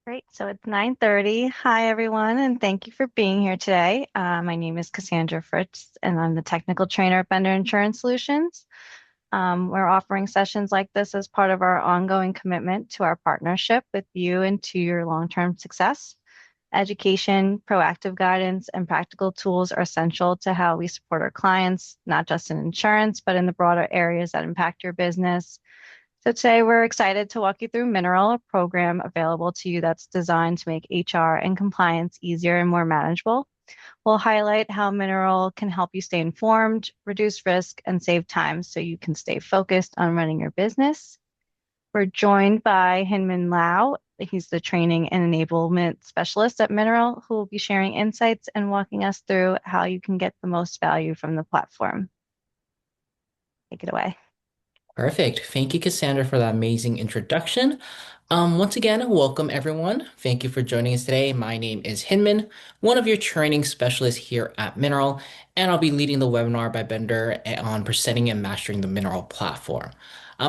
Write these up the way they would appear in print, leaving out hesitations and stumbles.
Great. So it's 9:30. Hi, everyone, and thank you for being here today. My name is Cassandra Fritz, and I'm the technical trainer at Bender Insurance Solutions. We're offering sessions like this as part of our ongoing commitment to our partnership with you and to your long-term success. Education, proactive guidance, and practical tools are essential to how we support our clients, not just in insurance, but in the broader areas that impact your business. So today we're excited to walk you through Mineral, a program available to you that's designed to make HR and compliance easier and more manageable. We'll highlight how Mineral can help you stay informed, reduce risk, and save time so you can stay focused on running your business. We're joined by Hinman Lau. He's the training and enablement specialist at Mineral, who will be sharing insights and walking us through how you can get the most value from the platform. Take it away. Perfect. Thank you, Cassandra, for that amazing introduction. Once again, welcome everyone. Thank you for joining us today. My name is Hinman, one of your training specialists here at Mineral, and I'll be leading the webinar by Bender on presenting and mastering the Mineral platform.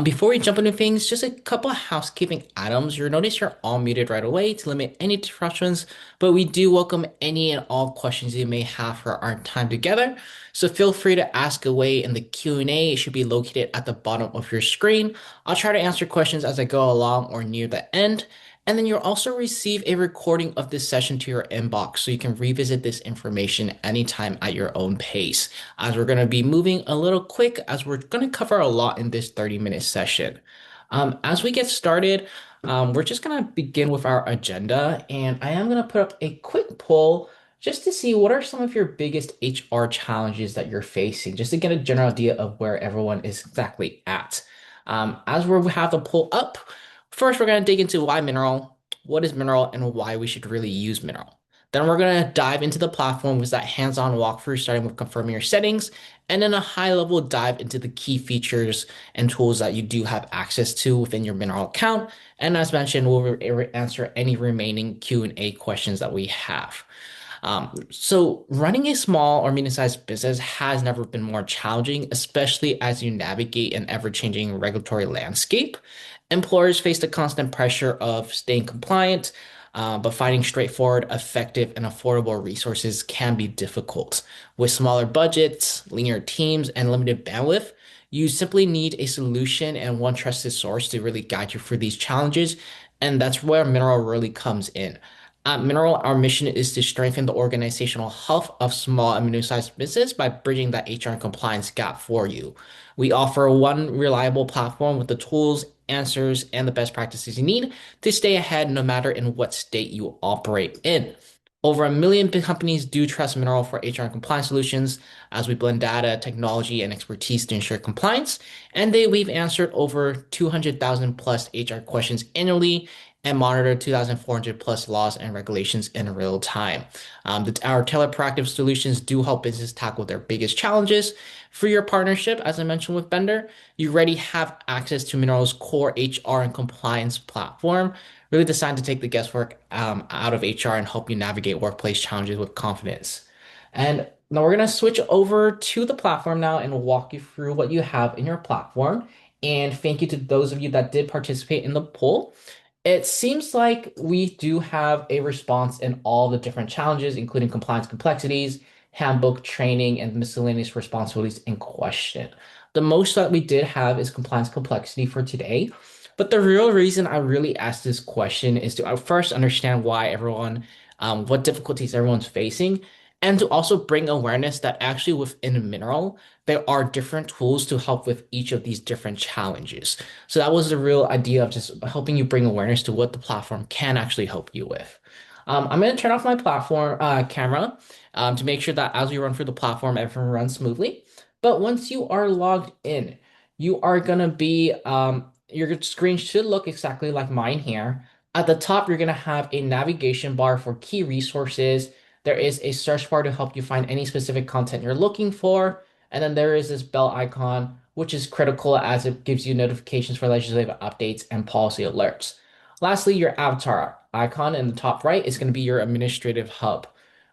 Before we jump into things, just a couple of housekeeping items. You'll notice you're all muted right away to limit any disruptions, but we do welcome any and all questions you may have for our time together. So feel free to ask away in the Q&A. It should be located at the bottom of your screen. I'll try to answer questions as I go along or near the end. And then you'll also receive a recording of this session to your inbox so you can revisit this information anytime at your own pace. As we're going to be moving a little quick, as we're going to cover a lot in this 30-minute session. As we get started, we're just going to begin with our agenda, and I am going to put up a quick poll just to see what are some of your biggest HR challenges that you're facing, just to get a general idea of where everyone is exactly at. As we have the poll up, first we're going to dig into why Mineral, what is Mineral, and why we should really use Mineral. Then we're going to dive into the platform with that hands-on walkthrough, starting with confirming your settings, and then a high-level dive into the key features and tools that you do have access to within your Mineral account. And as mentioned, we'll answer any remaining Q&A questions that we have. So running a small or medium-sized business has never been more challenging, especially as you navigate an ever-changing regulatory landscape. Employers face the constant pressure of staying compliant, but finding straightforward, effective, and affordable resources can be difficult. With smaller budgets, leaner teams, and limited bandwidth, you simply need a solution and one trusted source to really guide you through these challenges. And that's where Mineral really comes in. At Mineral, our mission is to strengthen the organizational health of small and medium-sized business by bridging that HR and compliance gap for you. We offer one reliable platform with the tools, answers, and the best practices you need to stay ahead no matter in what state you operate in. Over a million big companies do trust Mineral for HR and compliance solutions as we blend data, technology, and expertise to ensure compliance. And we've answered over 200,000 plus HR questions annually and monitor 2,400 plus laws and regulations in real time. Our teleproactive solutions do help businesses tackle their biggest challenges. For your partnership, as I mentioned with Bender, you already have access to Mineral's core HR and compliance platform, really designed to take the guesswork out of HR and help you navigate workplace challenges with confidence. And now we're going to switch over to the platform now and walk you through what you have in your platform. And thank you to those of you that did participate in the poll. It seems like we do have a response in all the different challenges, including compliance complexities, handbook training, and miscellaneous responsibilities in question. The most that we did have is compliance complexity for today. But the real reason I really asked this question is to first understand why everyone, what difficulties everyone's facing, and to also bring awareness that actually within Mineral, there are different tools to help with each of these different challenges. So that was the real idea of just helping you bring awareness to what the platform can actually help you with. I'm going to turn off my platform camera to make sure that as we run through the platform, everything runs smoothly. But once you are logged in, you are going to be, your screen should look exactly like mine here. At the top, you're going to have a navigation bar for key resources. There is a search bar to help you find any specific content you're looking for. And then there is this bell icon, which is critical as it gives you notifications for legislative updates and policy alerts. Lastly, your avatar icon in the top right is going to be your administrative hub.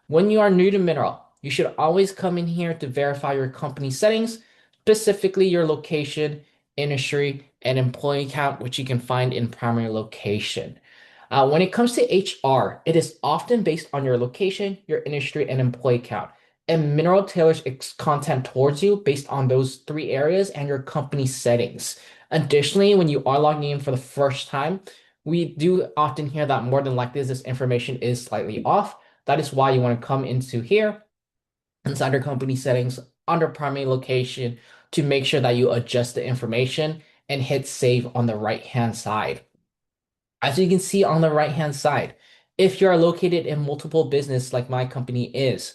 When you are new to Mineral, you should always come in here to verify your company settings, specifically your location, industry, and employee count, which you can find in primary location. When it comes to HR, it is often based on your location, your industry, and employee count. And Mineral tailors its content towards you based on those three areas and your company settings. Additionally, when you are logging in for the first time, we do often hear that more than likely this information is slightly off. That is why you want to come into here inside your company settings under primary location to make sure that you adjust the information and hit save on the right hand side. As you can see on the right-hand side, if you are located in multiple business like my company is,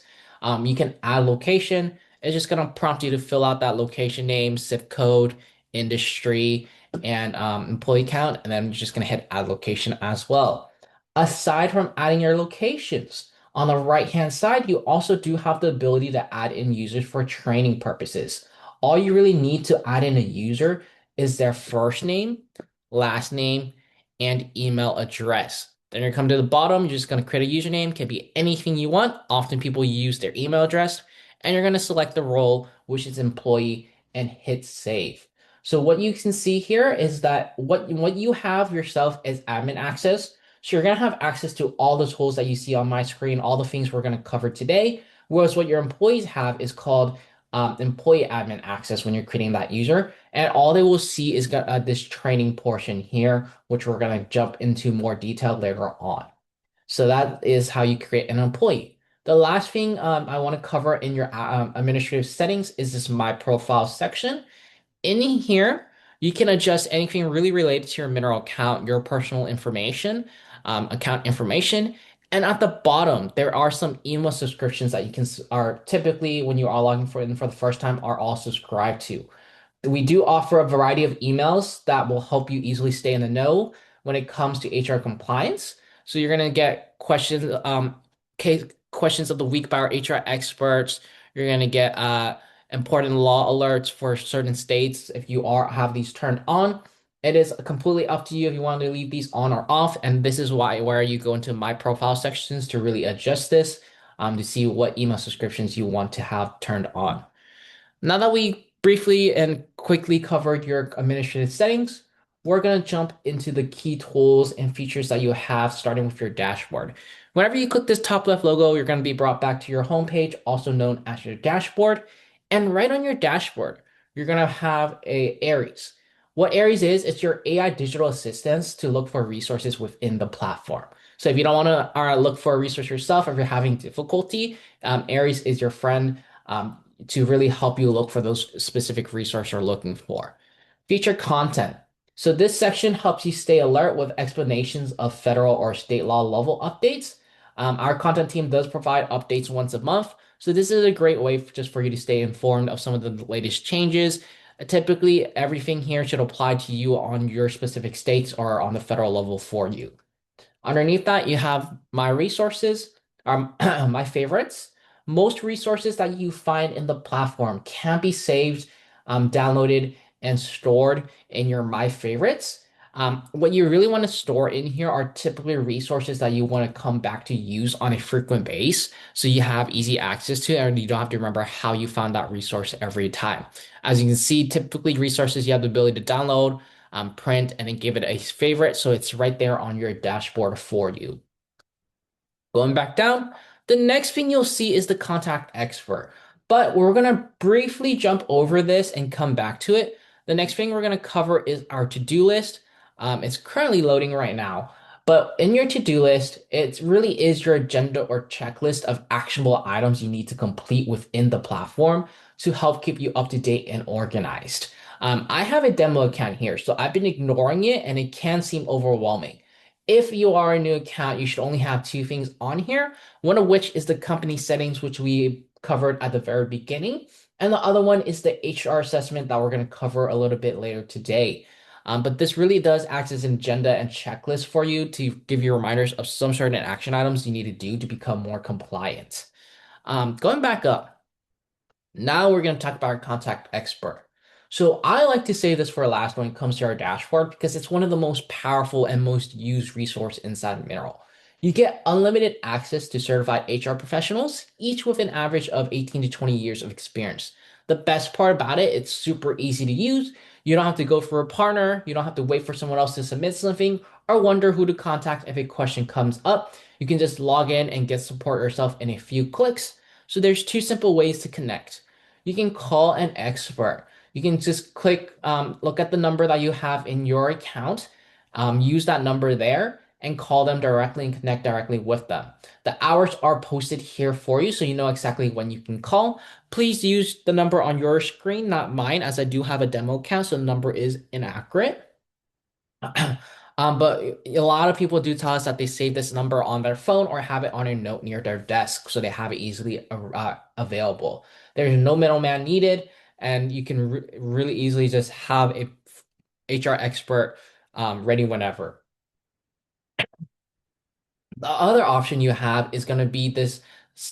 you can add location. It's just going to prompt you to fill out that location name, zip code, industry, and employee count, and then you're just going to hit add location as well. Aside from adding your locations, on the right-hand side, you also do have the ability to add in users for training purposes. All you really need to add in a user is their first name, last name, and email address. Then you come to the bottom, you're just going to create a username, can be anything you want. Often people use their email address, and you're going to select the role, which is employee, and hit save. So what you can see here is that what you have yourself is admin access. So you're going to have access to all the tools that you see on my screen, all the things we're going to cover today. Whereas what your employees have is called employee admin access when you're creating that user. And all they will see is this training portion here, which we're going to jump into more detail later on. So that is how you create an employee. The last thing I want to cover in your administrative settings is this My Profile section. In here, you can adjust anything really related to your mineral account, your personal information, account information. And at the bottom, there are some email subscriptions that you can are typically when you are logging in for the first time are all subscribed to. We do offer a variety of emails that will help you easily stay in the know when it comes to HR compliance. So you're gonna get questions, case questions of the week by our HR experts. You're gonna get important law alerts for certain states if you are have these turned on. It is completely up to you if you want to leave these on or off. And this is why where you go into my profile sections to really adjust this to see what email subscriptions you want to have turned on. Now that we briefly and quickly covered your administrative settings, we're going to jump into the key tools and features that you have starting with your dashboard. Whenever you click this top left logo, you're going to be brought back to your home page, also known as your dashboard. And right on your dashboard, you're going to have a Aries. What Aries is, it's your AI digital assistance to look for resources within the platform. So if you don't want to look for a resource yourself, if you're having difficulty, Aries is your friend. To really help you look for those specific resources you're looking for. Feature content. So this section helps you stay alert with explanations of federal or state law level updates. Our content team does provide updates once a month. So this is a great way just for you to stay informed of some of the latest changes. Typically, everything here should apply to you on your specific states or on the federal level for you. Underneath that, you have my resources, my favorites. Most resources that you find in the platform can be saved, downloaded, and stored in your my favorites. What you really want to store in here are typically resources that you want to come back to use on a frequent base. So you have easy access to it and you don't have to remember how you found that resource every time. As you can see, typically resources you have the ability to download, print, and then give it a favorite. So it's right there on your dashboard for you. Going back down, the next thing you'll see is the contact expert. But we're going to briefly jump over this and come back to it. The next thing we're going to cover is our to-do list. It's currently loading right now. But in your to-do list, it really is your agenda or checklist of actionable items you need to complete within the platform to help keep you up to date and organized. I have a demo account here, so I've been ignoring it and it can seem overwhelming. If you are a new account, you should only have two things on here, one of which is the company settings, which we covered at the very beginning. And the other one is the HR assessment that we're going to cover a little bit later today. But this really does act as an agenda and checklist for you to give you reminders of some certain action items you need to do to become more compliant. Going back up, now we're going to talk about our contact expert. So I like to say this for last when it comes to our dashboard because it's one of the most powerful and most used resource inside Mineral. You get unlimited access to certified HR professionals, each with an average of 18 to 20 years of experience. The best part about it, it's super easy to use. You don't have to go for a partner. You don't have to wait for someone else to submit something, or wonder who to contact if a question comes up, you can just log in and get support yourself in a few clicks. So there's two simple ways to connect. You can call an expert. You can just look at the number that you have in your account, use that number there, and call them directly and connect directly with them. The hours are posted here for you, so you know exactly when you can call. Please use the number on your screen, not mine, as I do have a demo account, so the number is inaccurate. But a lot of people do tell us that they save this number on their phone or have it on a note near their desk so they have it easily available. There's no middleman needed, and you can really easily just have a HR expert ready whenever. The other option you have is going to be this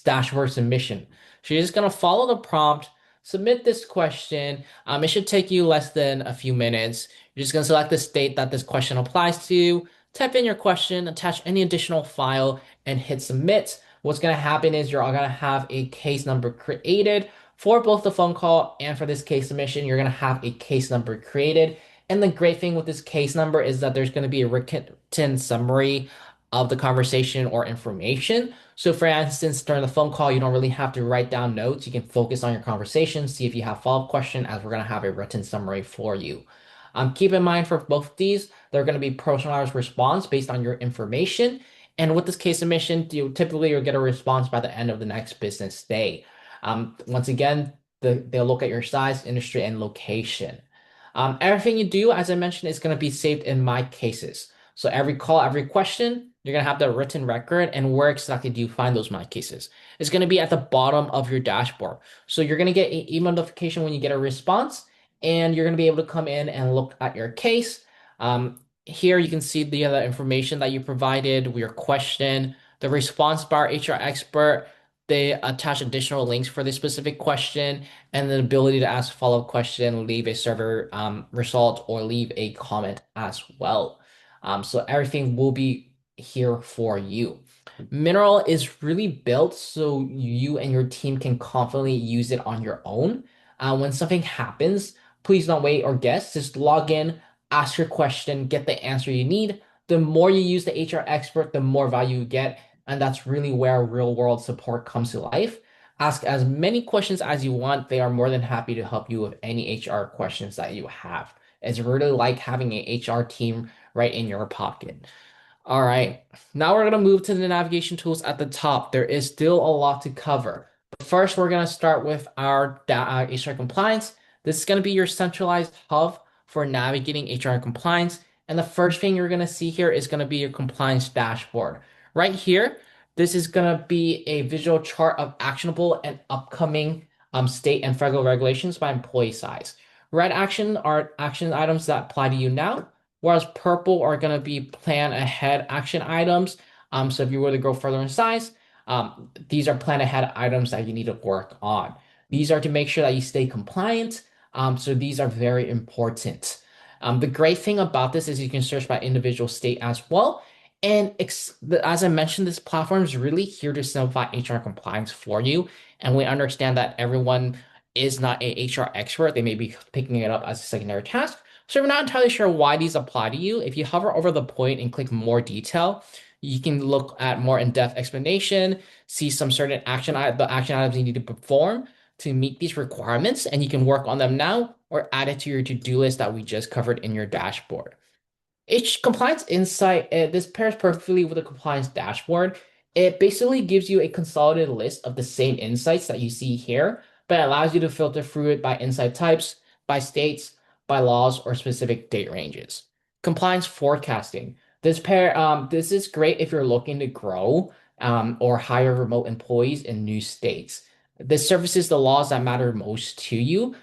dashboard submission. So you're just going to follow the prompt, submit this question. It should take you less than a few minutes. You're just going to select the state that this question applies to, type in your question, attach any additional file, and hit submit. What's going to happen is you're going to have a case number created for both the phone call and for this case submission. You're going to have a case number created. And the great thing with this case number is that there's going to be a written summary of the conversation or information. So, for instance, during the phone call, you don't really have to write down notes. You can focus on your conversation, see if you have follow-up question, as we're going to have a written summary for you. Keep in mind for both of these, they're going to be personalized response based on your information. And with this case submission, you'll get a response by the end of the next business day. Once again, they'll look at your size, industry, and location. Everything you do, as I mentioned, is going to be saved in My Cases. So every call, every question, you're going to have the written record. And where exactly do you find those My Cases? It's going to be at the bottom of your dashboard. So you're going to get an email notification when you get a response, and you're going to be able to come in and look at your case. Here you can see the other information that you provided, your question, the response bar, HR expert. They attach additional links for this specific question, and the ability to ask follow-up question, leave a server result, or leave a comment as well. So everything will be here for you. Mineral is really built so you and your team can confidently use it on your own. When something happens, please don't wait or guess. Just log in, ask your question, get the answer you need. The more you use the HR expert, the more value you get. And that's really where real world support comes to life. Ask as many questions as you want. They are more than happy to help you with any HR questions that you have. It's really like having an HR team right in your pocket. All right, now we're gonna move to the navigation tools at the top. There is still a lot to cover. But first, we're gonna start with our HR compliance. This is gonna be your centralized hub for navigating HR compliance. And the first thing you're gonna see here is gonna be your compliance dashboard. Right here, this is gonna be a visual chart of actionable and upcoming state and federal regulations by employee size. Red action are action items that apply to you now, whereas purple are going to be plan ahead action items. So if you were to go further in size, these are plan ahead items that you need to work on. These are to make sure that you stay compliant. So these are very important. The great thing about this is you can search by individual state as well. And as I mentioned, this platform is really here to simplify HR compliance for you. And we understand that everyone is not a HR expert. They may be picking it up as a secondary task. So if you're not entirely sure why these apply to you, if you hover over the point and click more detail, you can look at more in-depth explanation, see some certain the action items you need to perform to meet these requirements, and you can work on them now or add it to your to-do list that we just covered in your dashboard. H Compliance Insight, this pairs perfectly with the compliance dashboard. It basically gives you a consolidated list of the same insights that you see here, but it allows you to filter through it by insight types, by states, by laws, or specific date ranges. Compliance forecasting. This is great if you're looking to grow or hire remote employees in new states. This surfaces the laws that matter most to you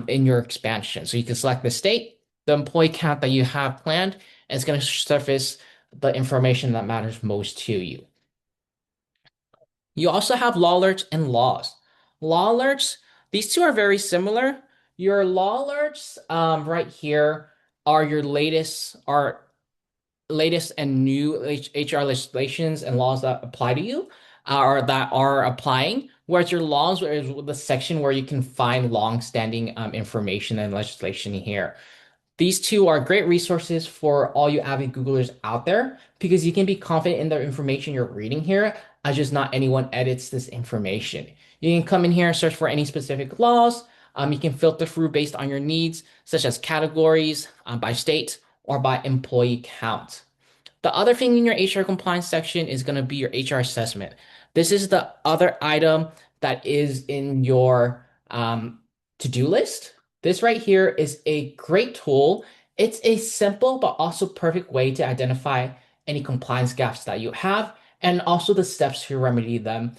in your expansion. So you can select the state, the employee count that you have planned, and it's going to surface the information that matters most to you. You also have law alerts and laws. Law alerts, these two are very similar. Your law alerts, right here, are your latest and new HR legislations and laws that apply to you, or that are applying. Whereas your laws is the section where you can find long-standing information and legislation here. These two are great resources for all you avid Googlers out there because you can be confident in the information you're reading here, as just not anyone edits this information. You can come in here and search for any specific laws. You can filter through based on your needs, such as categories, by state, or by employee count. The other thing in your HR compliance section is going to be your HR assessment. This is the other item that is in your to-do list. This right here is a great tool. It's a simple but also perfect way to identify any compliance gaps that you have and also the steps to remedy them,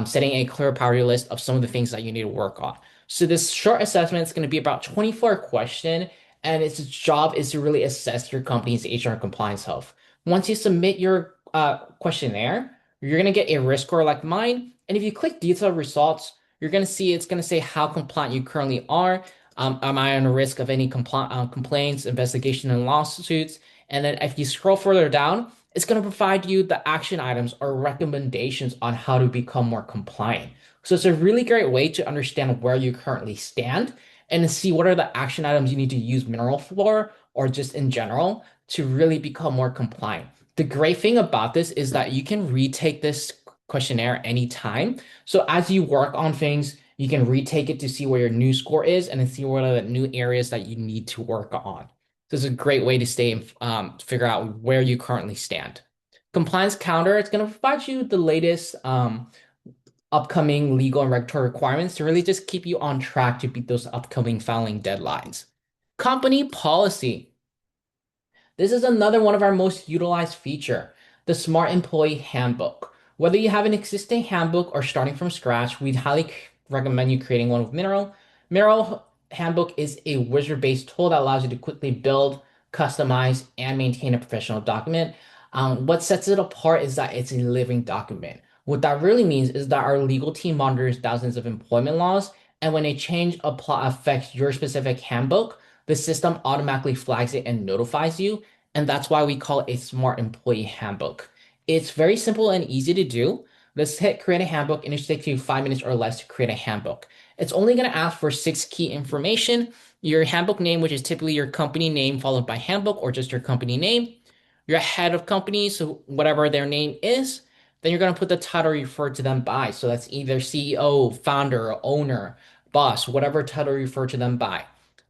setting a clear priority list of some of the things that you need to work on. So this short assessment is going to be about 24 question, and its job is to really assess your company's HR compliance health. Once you submit your questionnaire, you're going to get a risk score like mine. And if you click detailed results, you're going to see it's going to say how compliant you currently are. Am I on a risk of any complaints, investigation, and lawsuits? And then if you scroll further down, it's going to provide you the action items or recommendations on how to become more compliant. So it's a really great way to understand where you currently stand and see what are the action items you need to use Mineral for or just in general to really become more compliant. The great thing about this is that you can retake this questionnaire anytime. So as you work on things, you can retake it to see where your new score is and then see what are the new areas that you need to work on. This is a great way to stay figure out where you currently stand. Compliance Counter, it's going to provide you the latest upcoming legal and regulatory requirements to really just keep you on track to beat those upcoming filing deadlines. Company policy. This is another one of our most utilized feature, the Smart Employee Handbook. Whether you have an existing handbook or starting from scratch, we'd highly recommend you creating one with Mineral. Mineral Handbook is a wizard-based tool that allows you to quickly build, customize, and maintain a professional document. What sets it apart is that it's a living document. What that really means is that our legal team monitors thousands of employment laws, and when a change affects your specific handbook, the system automatically flags it and notifies you, and that's why we call it a Smart Employee Handbook. It's very simple and easy to do. Let's hit create a handbook, and it should take you 5 minutes or less to create a handbook. It's only going to ask for 6 key information, your handbook name, which is typically your company name followed by handbook or just your company name, your head of company, so whatever their name is, then you're going to put the title you refer to them by. So that's either CEO, founder, owner, boss, whatever title you refer to them by.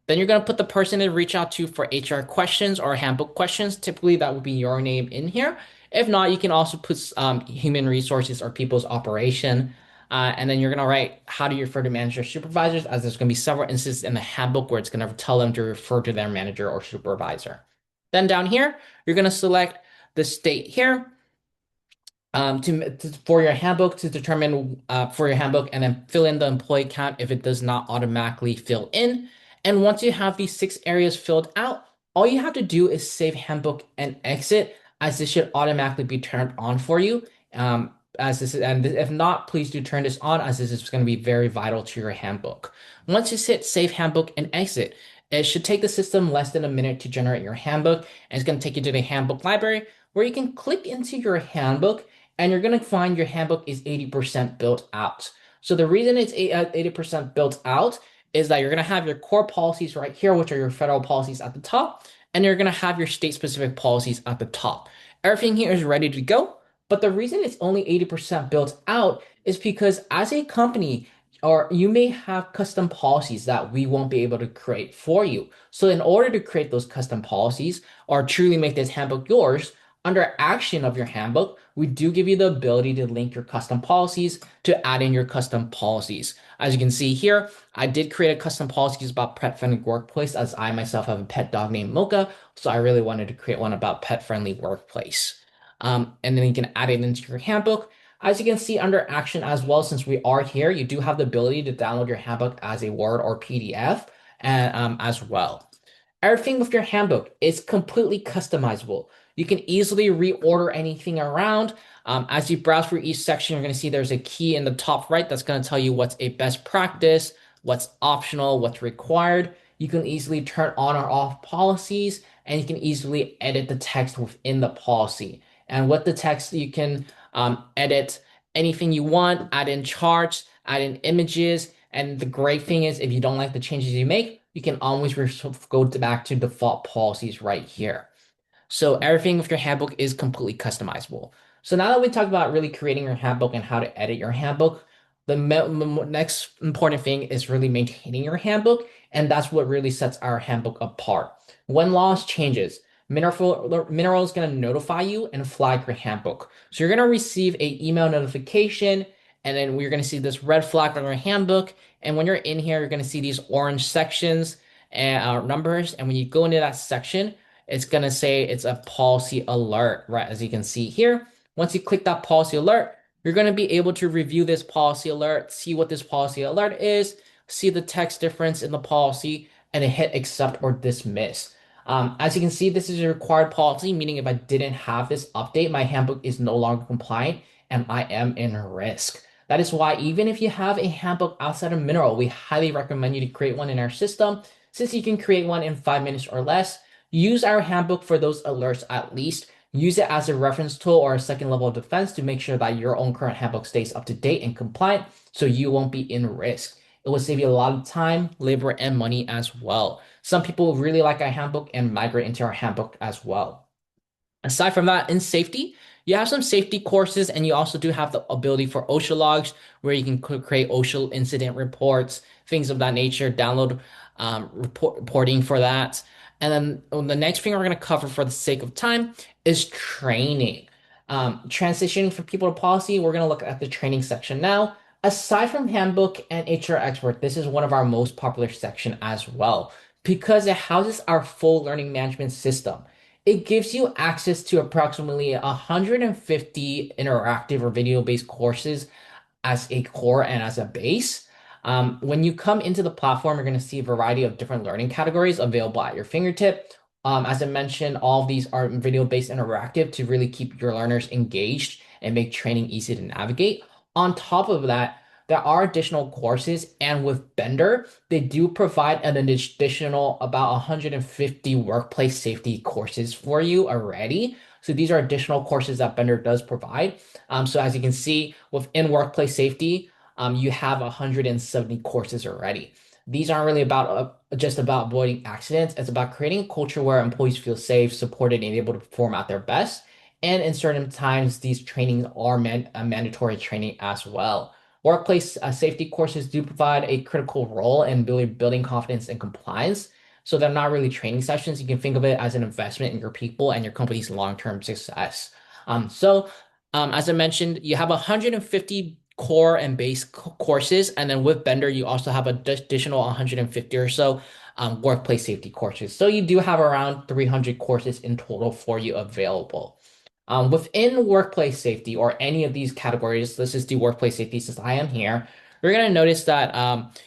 Then you're going to put the person to reach out to for HR questions or handbook questions. Typically, that would be your name in here. If not, you can also put human resources or people's operation. And then you're going to write how do you refer to manager supervisors, as there's going to be several instances in the handbook where it's going to tell them to refer to their manager or supervisor. Then down here, you're going to select the state here for your handbook to determine for your handbook and then fill in the employee count if it does not automatically fill in. And once you have these 6 areas filled out, all you have to do is save handbook and exit, as this should automatically be turned on for you. As this is, and if not, please do turn this on, as this is going to be very vital to your handbook. Once you hit save handbook and exit, it should take the system less than a minute to generate your handbook, and it's going to take you to the handbook library where you can click into your handbook and you're going to find your handbook is 80% built out. So the reason it's 80% built out is that you're going to have your core policies right here, which are your federal policies at the top, and you're going to have your state-specific policies at the top. Everything here is ready to go, but the reason it's only 80% built out is because as a company, or you may have custom policies that we won't be able to create for you. So in order to create those custom policies or truly make this handbook yours, under action of your handbook, we do give you the ability to link your custom policies to add in your custom policies. As you can see here, I did create a custom policies about pet-friendly workplace, as I myself have a pet dog named Mocha, so I really wanted to create one about pet-friendly workplace. And then you can add it into your handbook. As you can see under action as well, since we are here, you do have the ability to download your handbook as a Word or PDF and, as well. Everything with your handbook is completely customizable. You can easily reorder anything around. As you browse through each section, you're going to see there's a key in the top right that's going to tell you what's a best practice, what's optional, what's required. You can easily turn on or off policies, and you can easily edit the text within the policy. And with the text, you can edit anything you want, add in charts, add in images. And the great thing is, if you don't like the changes you make, you can always go back to default policies right here. So everything with your handbook is completely customizable. So now that we talked about really creating your handbook and how to edit your handbook, the next important thing is really maintaining your handbook, and that's what really sets our handbook apart. When laws changes, Mineral is going to notify you and flag your handbook. So you're going to receive a email notification, and then we're going to see this red flag on your handbook. And when you're in here, you're going to see these orange sections and numbers. And when you go into that section, it's going to say it's a policy alert, right? As you can see here. Once you click that policy alert, you're going to be able to review this policy alert, see what this policy alert is, see the text difference in the policy, and then hit accept or dismiss. As you can see, this is a required policy, meaning if I didn't have this update, my handbook is no longer compliant and I am in risk. That is why even if you have a handbook outside of Mineral, we highly recommend you to create one in our system. Since you can create one in 5 minutes or less, use our handbook for those alerts at least. Use it as a reference tool or a second level of defense to make sure that your own current handbook stays up to date and compliant so you won't be in risk. It will save you a lot of time, labor, and money as well. Some people really like our handbook and migrate into our handbook as well. Aside from that, in safety, you have some safety courses, and you also do have the ability for OSHA logs where you can create OSHA incident reports, things of that nature, download reporting for that. And then the next thing we're going to cover for the sake of time is training. Transitioning from people to policy, we're going to look at the training section now. Aside from handbook and HR expert, this is one of our most popular section as well because it houses our full learning management system. It gives you access to approximately 150 interactive or video-based courses as a core and as a base. When you come into the platform, you're going to see a variety of different learning categories available at your fingertip. As I mentioned, all of these are video-based interactive to really keep your learners engaged and make training easy to navigate. On top of that, there are additional courses, and with Bender, they do provide an additional about 150 workplace safety courses for you already. So these are additional courses that Bender does provide. So as you can see, within workplace safety, you have 170 courses already. These aren't really about just about avoiding accidents. It's about creating a culture where employees feel safe, supported, and able to perform at their best. And in certain times, these trainings are mandatory training as well. Workplace safety courses do provide a critical role in building confidence and compliance. So they're not really training sessions. You can think of it as an investment in your people and your company's long-term success. As I mentioned, you have 150 core and base courses, and then with Bender, you also have an additional 150 or so workplace safety courses. So you do have around 300 courses in total for you available. Within workplace safety or any of these categories, let's just do workplace safety since I am here. You're going to notice that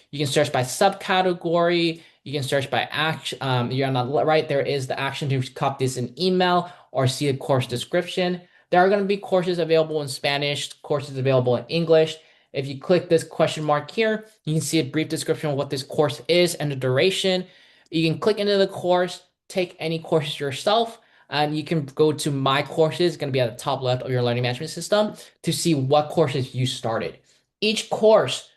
you can search by subcategory. You can search by action. You're on the right. There is the action to copy this in email or see a course description. There are going to be courses available in Spanish, courses available in English. If you click this question mark here, you can see a brief description of what this course is and the duration. You can click into the course, take any courses yourself, and you can go to My Courses, going to be at the top left of your learning management system to see what courses you started. Each course,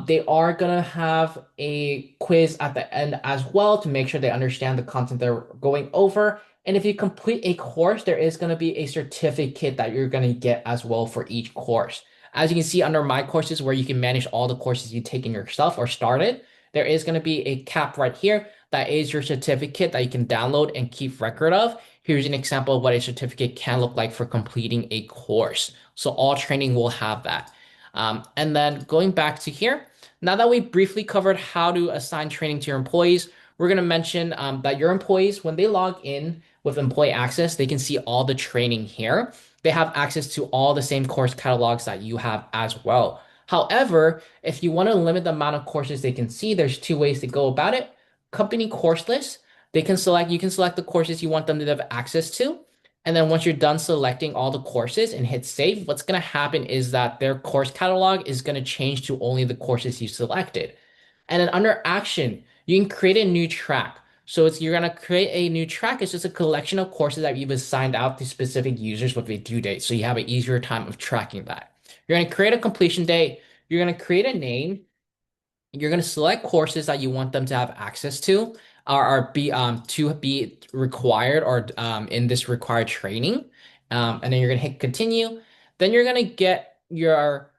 they are going to have a quiz at the end as well to make sure they understand the content they're going over. And if you complete a course, there is going to be a certificate that you're going to get as well for each course. As you can see under My Courses, where you can manage all the courses you take in yourself or started, there is going to be a cap right here that is your certificate that you can download and keep record of. Here's an example of what a certificate can look like for completing a course. So all training will have that. And then going back to here, now that we briefly covered how to assign training to your employees, we're going to mention that your employees, when they log in with employee access, they can see all the training here. They have access to all the same course catalogs that you have as well. However, if you want to limit the amount of courses they can see, there's two ways to go about it. Company course list. You can select the courses you want them to have access to. And then once you're done selecting all the courses and hit save, what's going to happen is that their course catalog is going to change to only the courses you selected. And then under action, you can create a new track. So you're going to create a new track. It's just a collection of courses that you've assigned out to specific users with a due date. So you have an easier time of tracking that. You're going to create a completion date. You're going to create a name. You're going to select courses that you want them to have access to to be required or in this required training. And then you're going to hit continue. Then you're going to get your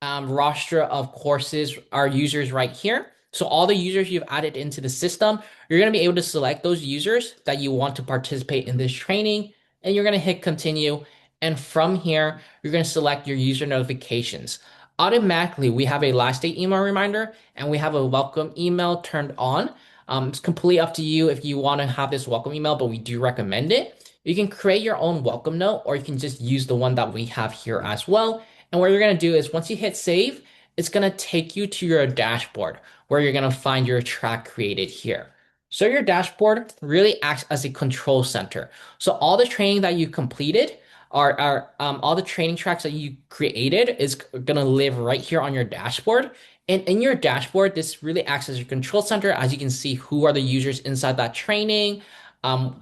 roster of courses are users right here. So all the users you've added into the system, you're going to be able to select those users that you want to participate in this training, and you're going to hit continue. And from here, you're going to select your user notifications. Automatically, we have a last day email reminder and we have a welcome email turned on. It's completely up to you if you want to have this welcome email, but we do recommend it. You can create your own welcome note, or you can just use the one that we have here as well. And what you're going to do is once you hit save, it's going to take you to your dashboard where you're going to find your track created here. So your dashboard really acts as a control center. So all the training that you completed all the training tracks that you created is going to live right here on your dashboard. And in your dashboard, this really acts as your control center. As you can see, who are the users inside that training. Um,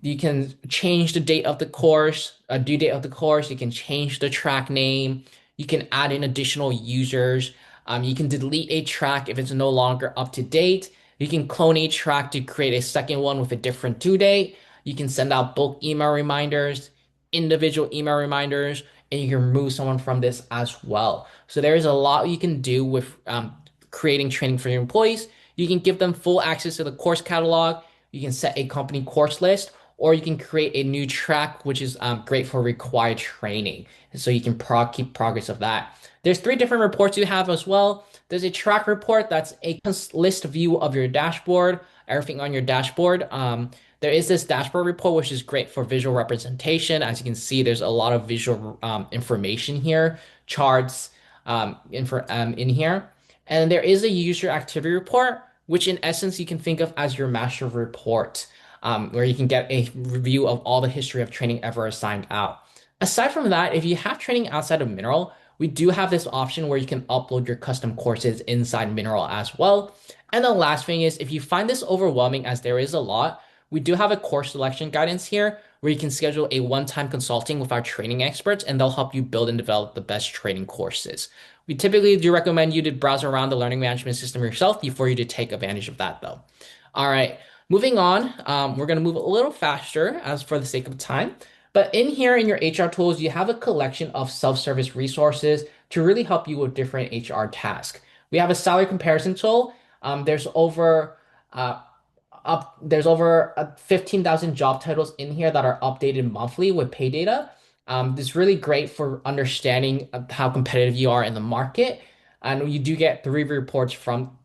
you can change the date of the course, due date of the course. You can change the track name. You can add in additional users. You can delete a track if it's no longer up to date. You can clone a track to create a second one with a different due date. You can send out bulk email reminders, individual email reminders, and you can remove someone from this as well. So there is a lot you can do with creating training for your employees. You can give them full access to the course catalog. You can set a company course list, or you can create a new track, which is great for required training. So you can keep progress of that. There's three different reports you have as well. There's a track report that's a list view of your dashboard, everything on your dashboard. There is this dashboard report, which is great for visual representation. As you can see, there's a lot of visual information here, charts in here. And there is a user activity report, which in essence you can think of as your master report, where you can get a review of all the history of training ever assigned out. Aside from that, if you have training outside of Mineral, we do have this option where you can upload your custom courses inside Mineral as well. And the last thing is, if you find this overwhelming, as there is a lot, we do have a course selection guidance here where you can schedule a one-time consulting with our training experts, and they'll help you build and develop the best training courses. We typically do recommend you to browse around the learning management system yourself before you to take advantage of that, though. All right, moving on, we're going to move a little faster as for the sake of time. But in here in your HR tools, you have a collection of self-service resources to really help you with different HR tasks. We have a salary comparison tool. Uh, there's over 15,000 job titles in here that are updated monthly with pay data. This is really great for understanding how competitive you are in the market. And you do get three reports from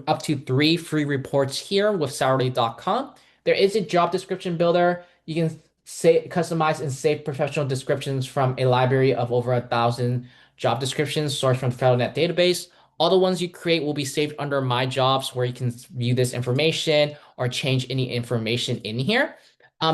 up to three free reports here with Salary.com. There is a job description builder. You can customize and save professional descriptions from a library of over 1,000 job descriptions sourced from FederalNet database. All the ones you create will be saved under My Jobs, where you can view this information or change any information in here.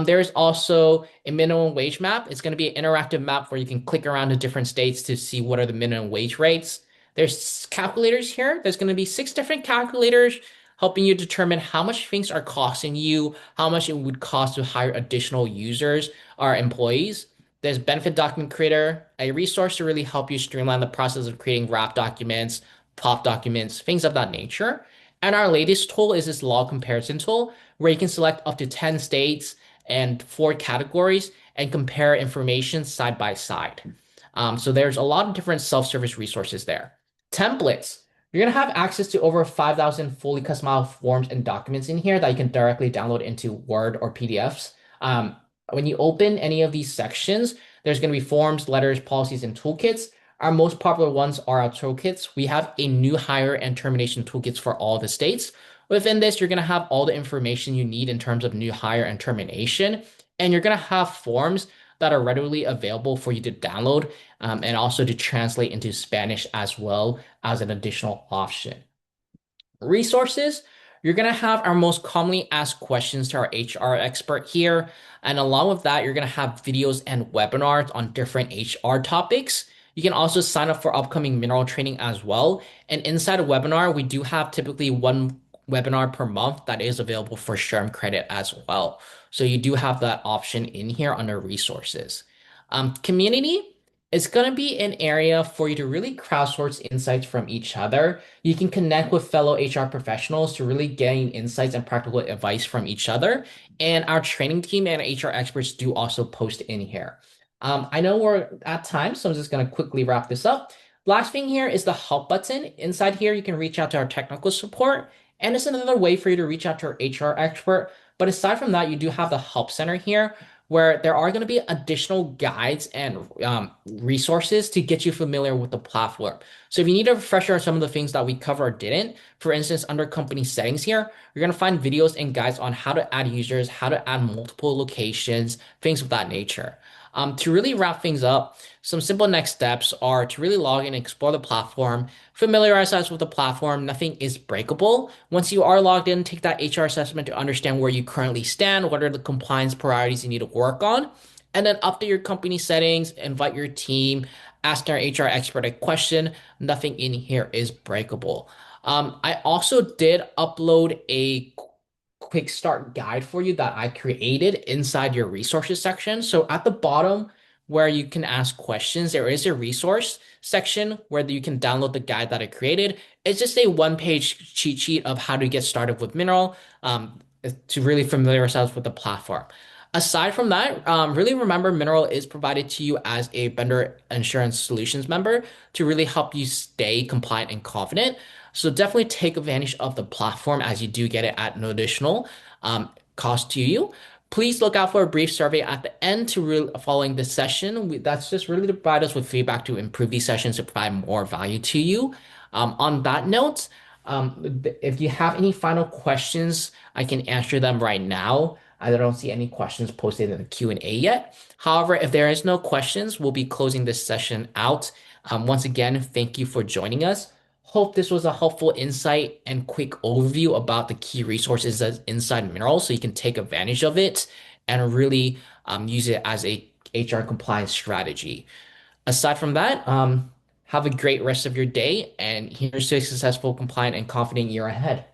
There is also a minimum wage map. It's going to be an interactive map where you can click around to different states to see what are the minimum wage rates. There's calculators here. There's going to be 6 different calculators helping you determine how much things are costing you, how much it would cost to hire additional users or employees. There's Benefit Document Creator, a resource to really help you streamline the process of creating wrap documents, pop documents, things of that nature. And our latest tool is this log comparison tool, where you can select up to 10 states and 4 categories and compare information side by side. So there's a lot of different self-service resources there. Templates. You're going to have access to over 5,000 fully customized forms and documents in here that you can directly download into Word or PDFs. When you open any of these sections, there's going to be forms, letters, policies, and toolkits. Our most popular ones are our toolkits. We have a new hire and termination toolkits for all the states. Within this, you're going to have all the information you need in terms of new hire and termination. And you're going to have forms that are readily available for you to download and also to translate into Spanish as well as an additional option. Resources, you're going to have our most commonly asked questions to our HR expert here. And along with that, you're going to have videos and webinars on different HR topics. You can also sign up for upcoming mineral training as well. And inside a webinar, we do have typically one webinar per month that is available for SHRM credit as well. So you do have that option in here under resources. Community, It's going to be an area for you to really crowdsource insights from each other. You can connect with fellow HR professionals to really gain insights and practical advice from each other. And our training team and HR experts do also post in here. I know we're at time, so I'm just going to quickly wrap this up. Last thing here is the help button. Inside here, you can reach out to our technical support, and it's another way for you to reach out to our HR expert. But aside from that, you do have the help center here where there are going to be additional guides and resources to get you familiar with the platform. So if you need a refresher on some of the things that we cover or didn't, for instance, under company settings here, you're going to find videos and guides on how to add users, how to add multiple locations, things of that nature. To really wrap things up, some simple next steps are to really log in and explore the platform, familiarize us with the platform. Nothing is breakable. Once you are logged in, take that HR assessment to understand where you currently stand, what are the compliance priorities you need to work on, and then update your company settings, invite your team, ask our HR expert a question. Nothing in here is breakable. I also did upload a quick start guide for you that I created inside your resources section. So at the bottom where you can ask questions, there is a resource section where you can download the guide that I created. It's just a one-page cheat sheet of how to get started with Mineral, to really familiarize yourself with the platform. Aside from that, really remember Mineral is provided to you as a vendor insurance solutions member to really help you stay compliant and confident. So definitely take advantage of the platform as you do get it at no additional cost to you. Please look out for a brief survey at the end following this session. That's just really to provide us with feedback to improve these sessions to provide more value to you. On that note, if you have any final questions, I can answer them right now. I don't see any questions posted in the Q&A yet. However, if there is no questions, we'll be closing this session out. Once again, thank you for joining us. Hope this was a helpful insight and quick overview about the key resources that's inside Mineral so you can take advantage of it and really use it as a HR compliance strategy. Aside from that, have a great rest of your day and here's to a successful, compliant, and confident year ahead.